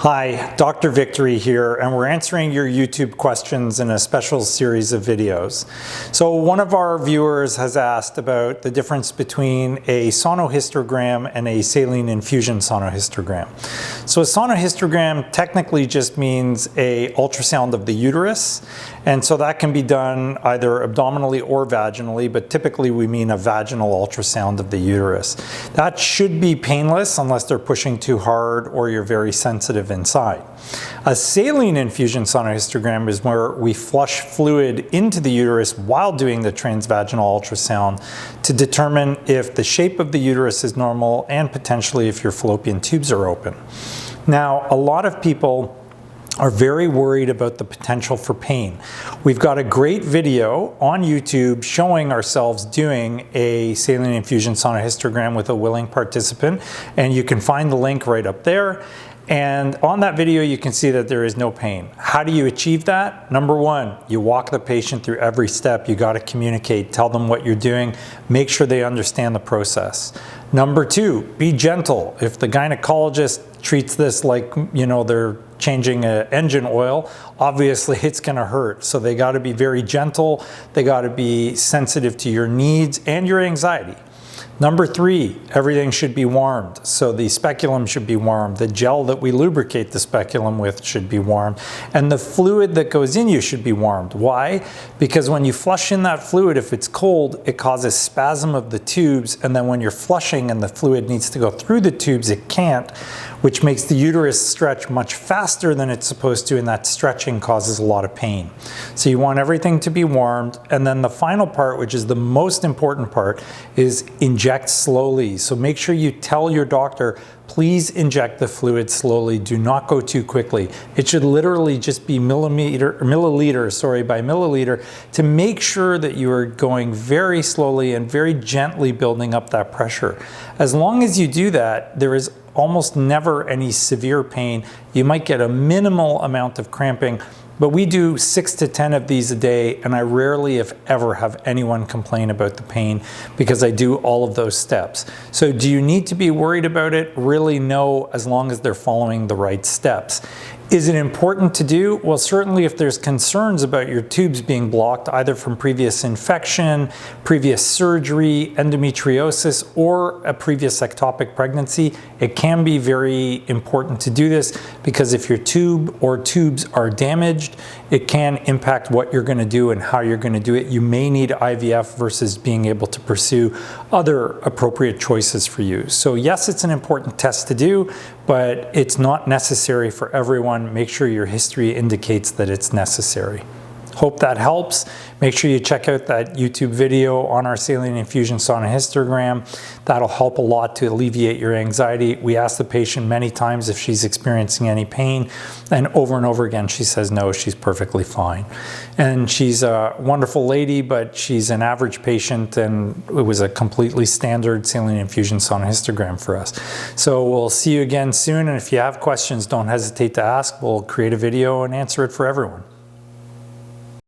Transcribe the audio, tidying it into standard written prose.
Hi, Dr. Victory here, and we're answering your YouTube questions in a special series of videos. So one of our viewers has asked about the difference between a sonohysterogram and a saline infusion sonohysterogram. So a sonohysterogram technically just means a ultrasound of the uterus, and so that can be done either abdominally or vaginally, but typically we mean a vaginal ultrasound of the uterus. That should be painless unless they're pushing too hard or you're very sensitive inside. A saline infusion sonohysterogram is where we flush fluid into the uterus while doing the transvaginal ultrasound to determine if the shape of the uterus is normal and potentially if your fallopian tubes are open. Now, a lot of people are very worried about the potential for pain. We've got a great video on YouTube showing ourselves doing a saline infusion sonohysterogram with a willing participant, and you can find the link right up there. And on that video, you can see that there is no pain. How do you achieve that? Number one, you walk the patient through every step. You got to communicate, tell them what you're doing, make sure they understand the process. Number two, be gentle. If the gynecologist treats this like, they're changing an engine oil, obviously it's going to hurt. So they got to be very gentle. They got to be sensitive to your needs and your anxiety. Number three, everything should be warmed. So the speculum should be warmed. The gel that we lubricate the speculum with should be warmed. And the fluid that goes in you should be warmed. Why? Because when you flush in that fluid, if it's cold, it causes spasm of the tubes. And then when you're flushing and the fluid needs to go through the tubes, it can't, which makes the uterus stretch much faster than it's supposed to, and that stretching causes a lot of pain. So you want everything to be warmed. And then the final part, which is the most important part, is inject slowly. So make sure you tell your doctor, please inject the fluid slowly. Do not go too quickly. It should literally just be milliliter by milliliter to make sure that you are going very slowly and very gently building up that pressure. As long as you do that, there is almost never any severe pain. You might get a minimal amount of cramping, but we do 6 to 10 of these a day, and I rarely, if ever, have anyone complain about the pain because I do all of those steps. So do you need to be worried about it? Really no, as long as they're following the right steps. Is it important to do? Well, certainly if there's concerns about your tubes being blocked, either from previous infection, previous surgery, endometriosis, or a previous ectopic pregnancy, it can be very important to do this because if your tube or tubes are damaged, it can impact what you're going to do and how you're going to do it. You may need IVF versus being able to pursue other appropriate choices for you. So yes, it's an important test to do, but it's not necessary for everyone. Make sure your history indicates that it's necessary. Hope that helps. Make sure you check out that YouTube video on our saline infusion sonohysterogram. That'll help a lot to alleviate your anxiety. We ask the patient many times if she's experiencing any pain, and over again she says no, she's perfectly fine. And she's a wonderful lady, but she's an average patient, and it was a completely standard saline infusion sonohysterogram for us. So we'll see you again soon, and if you have questions, don't hesitate to ask. We'll create a video and answer it for everyone.